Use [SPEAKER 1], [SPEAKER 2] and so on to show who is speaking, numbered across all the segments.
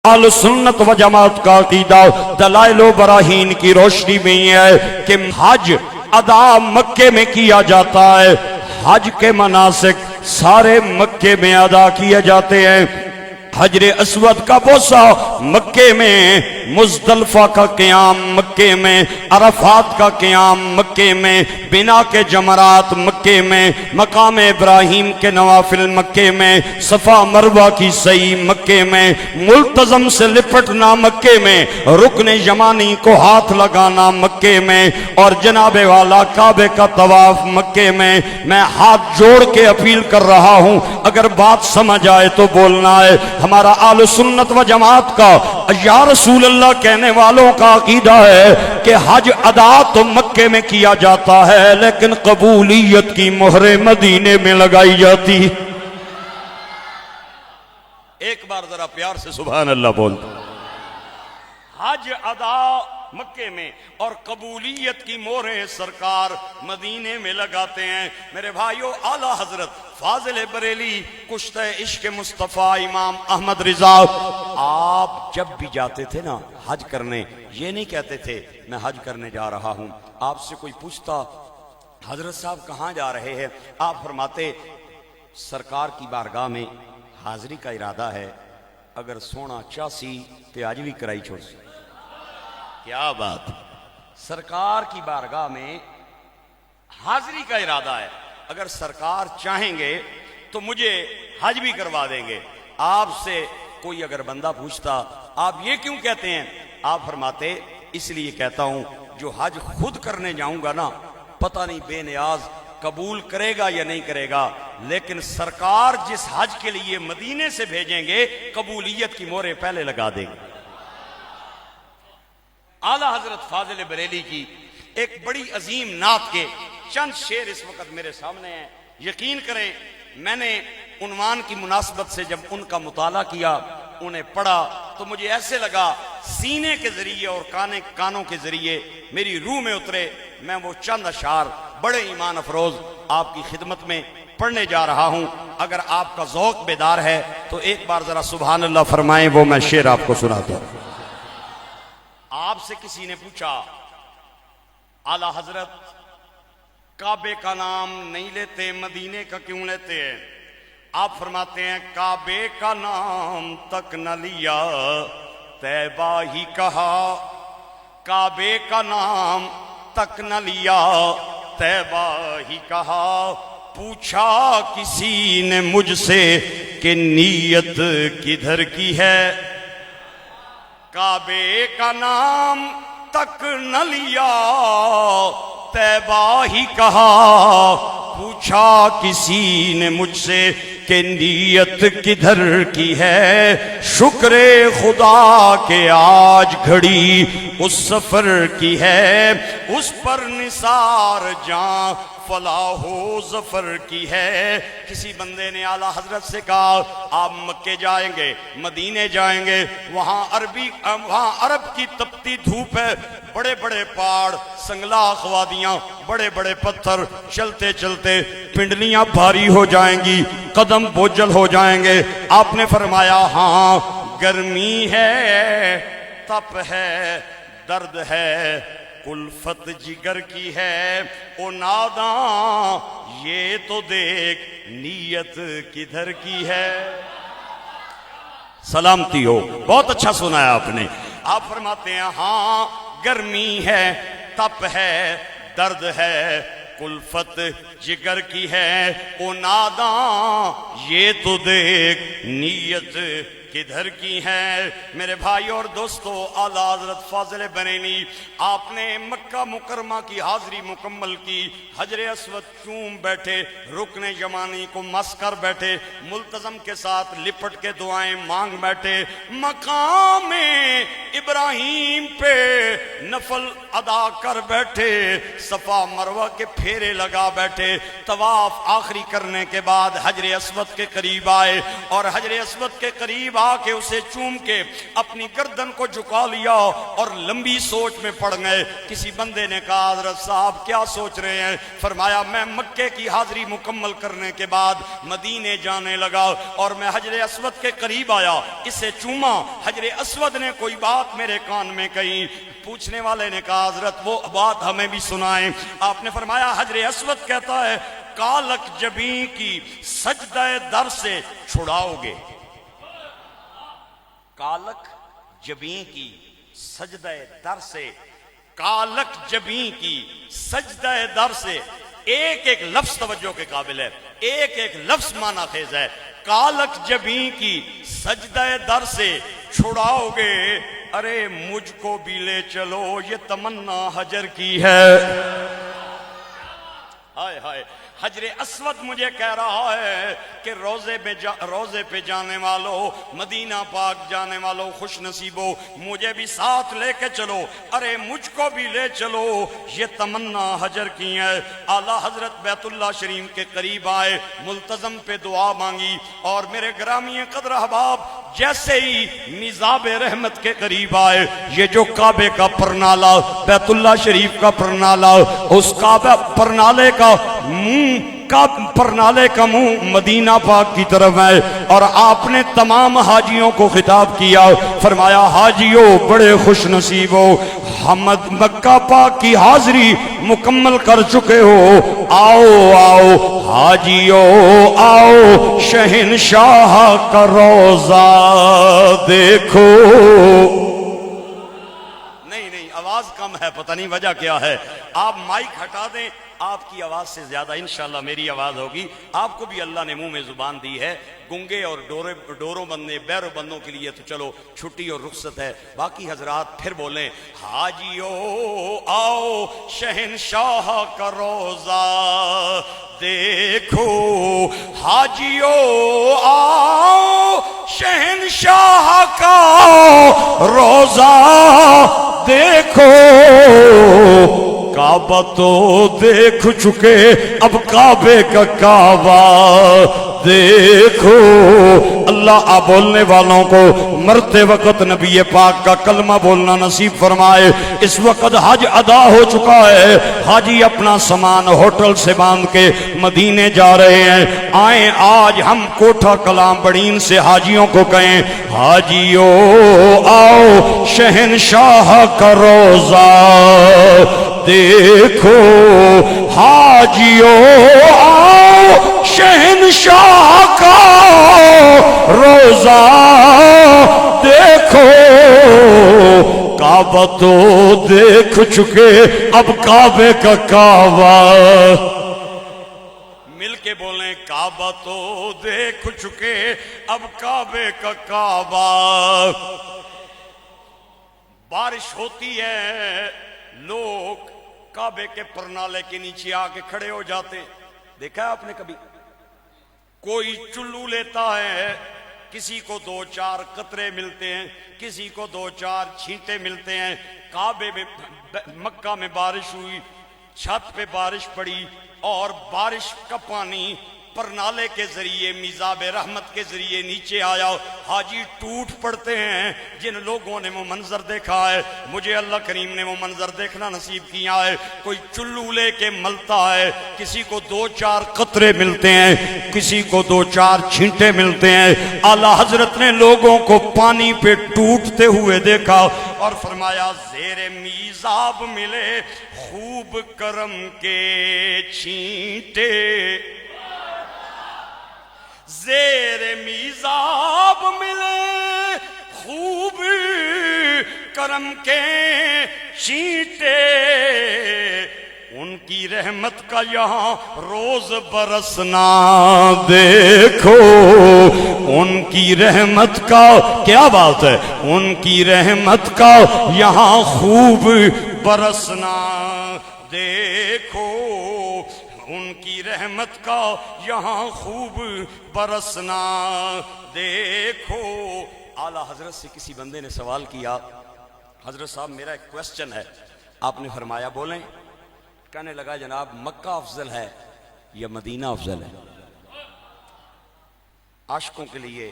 [SPEAKER 1] اہل سنت و جماعت کا عقیدہ دلائل و براہین کی روشنی میں یہ ہے کہ حج ادا مکے میں کیا جاتا ہے، حج کے مناسک سارے مکے میں ادا کیے جاتے ہیں۔ حجر اسود کا بوسہ مکے میں، مزدلفہ کا قیام مکے میں، عرفات کا قیام مکے میں، بنا کے جمرات مکے میں، مقام ابراہیم کے نوافل مکے میں، صفا مروہ کی سعی مکے میں، ملتزم سے لپٹنا مکے میں، رکن یمانی کو ہاتھ لگانا مکے میں، اور جناب والا کعبے کا طواف مکے میں۔ میں ہاتھ جوڑ کے اپیل کر رہا ہوں، اگر بات سمجھ آئے تو بولنا ہے۔ ہمارا اہل سنت و جماعت کا یا رسول اللہ کہنے والوں کا عقیدہ ہے کہ حج ادا تو مکے میں کیا جاتا ہے، لیکن قبولیت کی مہر مدینے میں لگائی جاتی۔ ایک بار ذرا پیار سے سبحان اللہ بول دو۔ حج ادا مکے میں اور قبولیت کی مہریں سرکار مدینے میں لگاتے ہیں۔ میرے بھائیو، اعلی حضرت فاضل بریلی کشتہ عشق مصطفیٰ امام احمد رضا، آپ جب بھی جاتے تھے نا حج کرنے، یہ نہیں کہتے تھے میں حج کرنے جا رہا ہوں۔ آپ سے کوئی پوچھتا حضرت صاحب کہاں جا رہے ہیں، آپ فرماتے سرکار کی بارگاہ میں حاضری کا ارادہ ہے، اگر سونا چاسی تو آج بھی کرائی چھوڑ سی۔ کیا بات، سرکار کی بارگاہ میں حاضری کا ارادہ ہے، اگر سرکار چاہیں گے تو مجھے حج بھی کروا دیں گے۔ آپ سے کوئی اگر بندہ پوچھتا آپ یہ کیوں کہتے ہیں، آپ فرماتے اس لیے کہتا ہوں جو حج خود کرنے جاؤں گا نا، پتہ نہیں بے نیاز قبول کرے گا یا نہیں کرے گا، لیکن سرکار جس حج کے لیے مدینے سے بھیجیں گے قبولیت کی مہریں پہلے لگا دیں گے۔ اعلیٰ حضرت فاضل بریلی کی ایک بڑی عظیم نعت کے چند شعر اس وقت میرے سامنے ہیں۔ یقین کریں میں نے عنوان کی مناسبت سے جب ان کا مطالعہ کیا، انہیں پڑھا، تو مجھے ایسے لگا سینے کے ذریعے اور کانوں کے ذریعے میری روح میں اترے۔ میں وہ چند اشعار بڑے ایمان افروز آپ کی خدمت میں پڑھنے جا رہا ہوں۔ اگر آپ کا ذوق بیدار ہے تو ایک بار ذرا سبحان اللہ فرمائیں، وہ میں شعر آپ کو سناتا ہوں۔ آپ سے کسی نے پوچھا اعلیٰ حضرت کعبے کا نام نہیں لیتے، مدینے کا کیوں لیتے ہیں؟ آپ فرماتے ہیں کعبے کا نام تک نہ لیا طیبہ ہی کہا، کعبے کا نام تک نہ لیا طیبہ ہی کہا، پوچھا کسی نے مجھ سے کہ نیت کدھر کی ہے، کعبے کا نام تک نہ لیا طیبہ ہی کہا، پوچھا کسی نے مجھ سے کہ نیت کدھر کی ہے، شکر خدا کہ آج گھڑی اس سفر کی ہے، اس پر نثار جاں فلاح و ظفر کی ہے۔ کسی بندے نے اعلیٰ حضرت سے کہا آپ مکے جائیں گے، مدینے جائیں گے، وہاں عرب کی تپتی دھوپ ہے، بڑے بڑے پہاڑ، سنگلاخ وادیاں، بڑے بڑے پتھر، چلتے چلتے پنڈلیاں بھاری ہو جائیں گی، قدم بوجھل ہو جائیں گے۔ آپ نے فرمایا ہاں گرمی ہے، تپ ہے، درد ہے، کلفت جگر کی ہے، او ناداں یہ تو دیکھ نیت کدھر کی ہے۔ سلامتی ہو، بہت اچھا سنا ہے آپ نے۔ آپ فرماتے ہیں ہاں گرمی ہے، تپ ہے، درد ہے، کلفت جگر کی ہے، او ناداں یہ تو دیکھ نیت کدھر کی ہے۔ میرے بھائی اور دوستو، اعلیٰ حضرت فاضل بریلی آپ نے مکہ مکرمہ کی حاضری مکمل کی، حجر اسود چوم بیٹھے، رکن یمانی کو مس کر بیٹھے، ملتزم کے ساتھ لپٹ کے دعائیں مانگ بیٹھے، مقام ابراہیم پہ نفل ادا کر بیٹھے، صفا مروہ کے پھیرے لگا بیٹھے، طواف آخری کرنے کے بعد حجر اسود کے قریب آئے اور حجر اسود کے قریب آ کے اسے چوم کے اپنی گردن کو جھکا لیا اور لمبی سوچ میں پڑ گئے۔ کسی بندے نے کہا حضرت صاحب کیا سوچ رہے ہیں؟ فرمایا میں مکے کی حاضری مکمل کرنے کے بعد مدینے جانے لگا اور میں حجر اسود کے قریب آیا، اسے چوما، حجر اسود نے کوئی بات میرے کان میں کہی۔ پوچھنے والے نے کہا حضرت وہ بات ہمیں بھی سنائیں۔ آپ نے فرمایا حجر اسود کہتا ہے کالک جبیں کی سجدہ در سے چھڑاؤ گے، کالک جبیں کی سجدہ در سے، کالک جبیں کی سجدہ در سے، ایک ایک لفظ توجہ کے قابل ہے، ایک ایک لفظ معنی خیز ہے۔ کالک جبیں کی سجدہ در سے چھڑاؤ گے، ارے مجھ کو بھی لے چلو یہ تمنا حجر کی ہے۔ ہائے ہائے، حجر اسود مجھے کہہ رہا ہے کہ روزے پہ جانے والوں، مدینہ پاک جانے والوں خوش نصیبوں، مجھے بھی ساتھ لے کے چلو، ارے مجھ کو بھی لے چلو یہ تمنا حجر کی ہے۔ اعلیٰ حضرت بیت اللہ شریف کے قریب آئے، ملتزم پہ دعا مانگی اور میرے گرامی قدر احباب جیسے ہی میزاب رحمت کے قریب آئے، یہ جو کعبے کا پرنالہ، بیت اللہ شریف کا پرنالہ، اس کعبہ پرنالے کا منہ مدینہ پاک کی طرف ہے اور آپ نے تمام حاجیوں کو خطاب کیا، فرمایا حاجیوں بڑے خوش نصیب ہو، حمد مکہ پاک کی حاضری مکمل کر چکے ہو، آؤ آؤ حاجیوں آؤ شہنشاہ کا روزہ دیکھو۔ نہیں آواز کم ہے، پتہ نہیں وجہ کیا ہے، آپ مائک ہٹا دیں، آپ کی آواز سے زیادہ انشاءاللہ میری آواز ہوگی۔ آپ کو بھی اللہ نے منہ میں زبان دی ہے، گنگے اور ڈوروں بندے بیرو بندوں کے لیے تو چلو چھٹی اور رخصت ہے، باقی حضرات پھر بولیں حاجیو آؤ شہنشاہ کا روزہ دیکھو، حاجیو آؤ شہنشاہ کا روزہ دیکھو، کعبہ تو دیکھ چکے اب کعبے کا کعبہ دیکھو۔ اللہ آپ بولنے والوں کو مرتے وقت نبی پاک کا کلمہ بولنا نصیب فرمائے۔ اس وقت حج ادا ہو چکا ہے، حاجی اپنا سامان ہوٹل سے باندھ کے مدینے جا رہے ہیں۔ آئیں آج ہم کوٹھا کلام بڑین سے حاجیوں کو کہیں حاجیو آؤ شہنشاہ کا روزہ دیکھو، حاجیو آؤ شہنشاہ کا روزہ دیکھو، کعبہ تو دیکھ چکے اب کعبے کا کعبہ، مل کے بولیں کعبہ تو دیکھ چکے اب کعبے کا کعبہ۔ بارش ہوتی ہے، لوگ کعبے کے پرنالے کے نیچے آ کے کھڑے ہو جاتے، دیکھا ہے آپ نے کبھی؟ کوئی چلو لیتا ہے، کسی کو دو چار قطرے ملتے ہیں، کسی کو دو چار چھینٹے ملتے ہیں۔ کعبے میں مکہ میں بارش ہوئی، چھت پہ بارش پڑی اور بارش کا پانی پرنالے کے ذریعے میزاب رحمت کے ذریعے نیچے آیا، حاجی ٹوٹ پڑتے ہیں۔ جن لوگوں نے وہ منظر دیکھا ہے، مجھے اللہ کریم نے وہ منظر دیکھنا نصیب کیا ہے، کوئی چلو لے کے ملتا ہے، کسی کو دو چار قطرے ملتے ہیں، کسی کو دو چار چھینٹے ملتے ہیں۔ اعلیٰ حضرت نے لوگوں کو پانی پہ ٹوٹتے ہوئے دیکھا اور فرمایا زیر میزاب ملے خوب کرم کے چھینٹے، زیر میزاب ملے خوب کرم کے چھینٹے، ان کی رحمت کا یہاں روز برسنا دیکھو، ان کی رحمت کا کیا بات ہے، ان کی رحمت کا یہاں خوب برسنا دیکھو، ان کی رحمت کا یہاں خوب برسنا دیکھو۔ اعلیٰ حضرت سے کسی بندے نے سوال کیا، حضرت صاحب میرا ایک کویسچن ہے، آپ نے فرمایا بولیں؟ کہنے لگا جناب مکہ افضل ہے یا مدینہ افضل ہے؟ عاشقوں کے لیے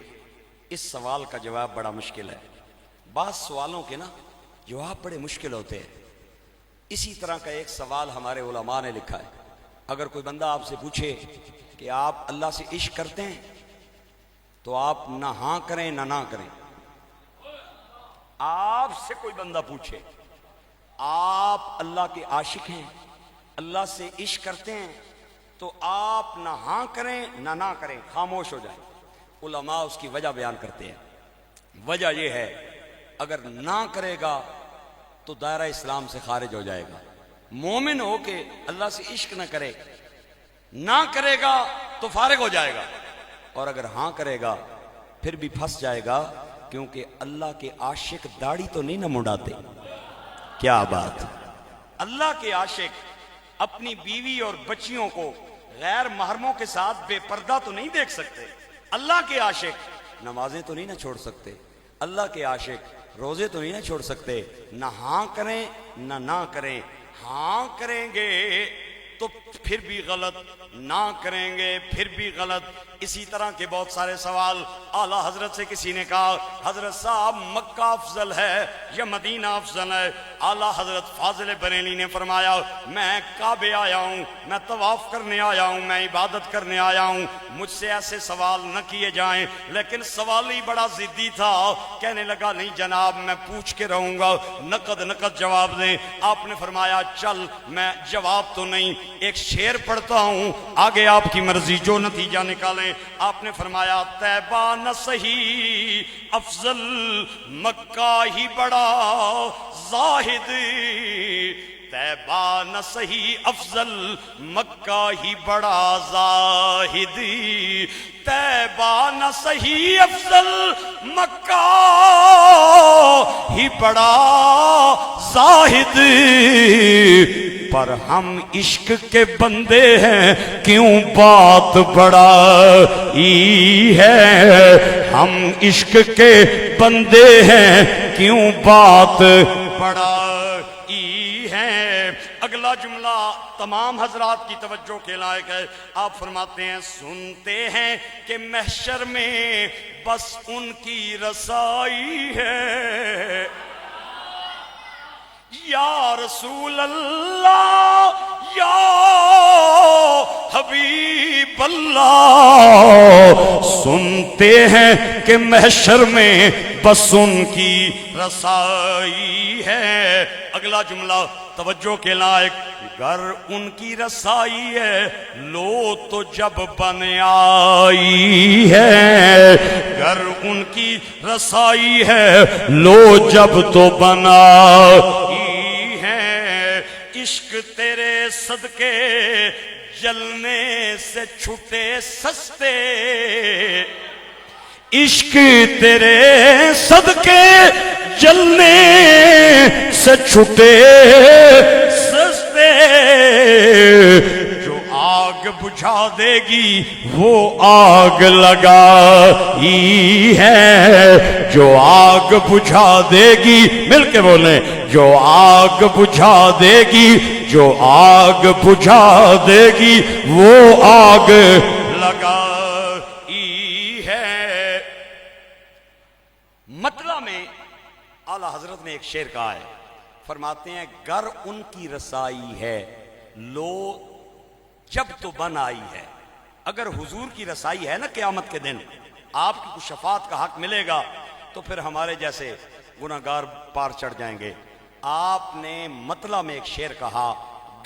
[SPEAKER 1] اس سوال کا جواب بڑا مشکل ہے. بعض سوالوں کے نا جواب بڑے مشکل ہوتے ہیں. اسی طرح کا ایک سوال ہمارے علماء نے لکھا ہے. اگر کوئی بندہ آپ سے پوچھے کہ آپ اللہ سے عشق کرتے ہیں تو آپ نہ ہاں کریں نہ کریں. آپ سے کوئی بندہ پوچھے آپ اللہ کے عاشق ہیں، اللہ سے عشق کرتے ہیں، تو آپ نہ ہاں کریں نہ کریں، خاموش ہو جائیں. علماء اس کی وجہ بیان کرتے ہیں. وجہ یہ ہے اگر نہ کرے گا تو دائرہ اسلام سے خارج ہو جائے گا. مومن ہو کے اللہ سے عشق نہ کرے، نہ کرے گا تو فارغ ہو جائے گا، اور اگر ہاں کرے گا پھر بھی پھنس جائے گا، کیونکہ اللہ کے عاشق داڑھی تو نہیں نہ منڈاتے. کیا بات! اللہ کے عاشق اپنی بیوی اور بچیوں کو غیر محرموں کے ساتھ بے پردہ تو نہیں دیکھ سکتے. اللہ کے عاشق نمازیں تو نہیں نہ چھوڑ سکتے. اللہ کے عاشق روزے تو نہیں نہ چھوڑ سکتے. نہ ہاں کریں نہ کریں. ہاں کریں گے تو پھر بھی غلط، نہ کریں گے پھر بھی غلط. اسی طرح کے بہت سارے سوال. اعلیٰ حضرت سے کسی نے کہا حضرت صاحب مکہ افضل ہے یا مدینہ افضل ہے؟ اعلیٰ حضرت فاضل بریلی نے فرمایا میں کعبے آیا ہوں، میں طواف کرنے آیا ہوں، میں عبادت کرنے آیا ہوں، مجھ سے ایسے سوال نہ کیے جائیں. لیکن سوال ہی بڑا ضدی تھا. کہنے لگا نہیں جناب میں پوچھ کے رہوں گا، نقد جواب دیں. آپ نے فرمایا چل میں جواب تو نہیں، ایک شعر پڑھتا ہوں، آگے آپ کی مرضی، جو نتیجہ نکالیں. آپ نے فرمایا طیبہ نہ صحیح افضل مکہ ہی بڑا زاہد، طیبہ نہ صحیح افضل مکہ ہی بڑا زاہد، طیبہ نہ صحیح افضل مکہ ہی بڑا زاہد، پر ہم عشق کے بندے ہیں کیوں بات بڑا ہی ہے، ہم عشق کے بندے ہیں کیوں بات بڑا ہی ہے. اگلا جملہ تمام حضرات کی توجہ کے لائق ہے. آپ فرماتے ہیں سنتے ہیں کہ محشر میں بس ان کی رسائی ہے، یا رسول اللہ یا حبیب اللہ. سنتے ہیں کہ محشر میں بس ان کی رسائی ہے. اگلا جملہ توجہ کے لائق. گر ان کی رسائی ہے لو تو جب بن آئی ہے، گر ان کی رسائی ہے لو جب تو بنائی ہے. عشق تیرے صدقے جلنے سے چھٹے سستے، عشق تیرے صدقے جلنے سے چھٹے سستے، جو آگ بجھا دے گی وہ آگ لگائی ہے، جو آگ بجھا دے گی، مل کے بولیں، جو آگ بجھا دے گی، جو آگ بجھا دے گی وہ آگ لگائی ہے. مطلع میں اعلیٰ حضرت نے ایک شعر کہا ہے. فرماتے ہیں گر ان کی رسائی ہے لو جب تو بن آئی ہے. اگر حضور کی رسائی ہے نا قیامت کے دن، آپ کی کچھ شفاعت کا حق ملے گا، تو پھر ہمارے جیسے گناہگار پار چڑھ جائیں گے. آپ نے مطلع میں ایک شعر کہا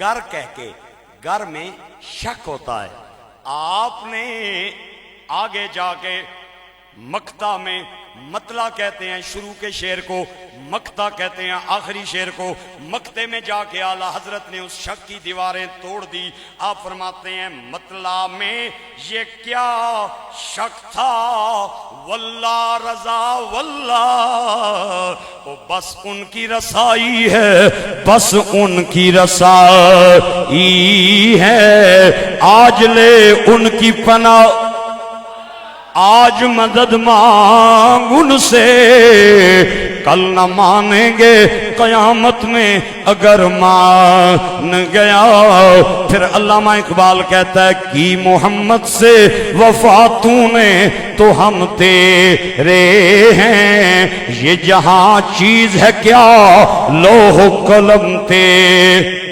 [SPEAKER 1] گر کہہ کے، گر میں شک ہوتا ہے. آپ نے آگے جا کے مقطع میں مطلع کہتے ہیں شروع کے شعر کو، مقطع کہتے ہیں آخری شعر کو. مقطع میں جا کے اعلیٰ حضرت نے اس شک کی دیواریں توڑ دی. آپ فرماتے ہیں مطلع میں یہ کیا شک تھا واللہ رضا واللہ، بس ان کی رسائی ہے، بس ان کی رسائی ہے. آج لے ان کی پناہ، آج مدد مانگ ان سے، کل نہ مانیں گے قیامت میں اگر مان گیا. پھر علامہ اقبال کہتا ہے کی محمد سے وفا تو نے تو ہم تیرے ہیں, یہ جہاں چیز ہے کیا لوح قلم تیرے.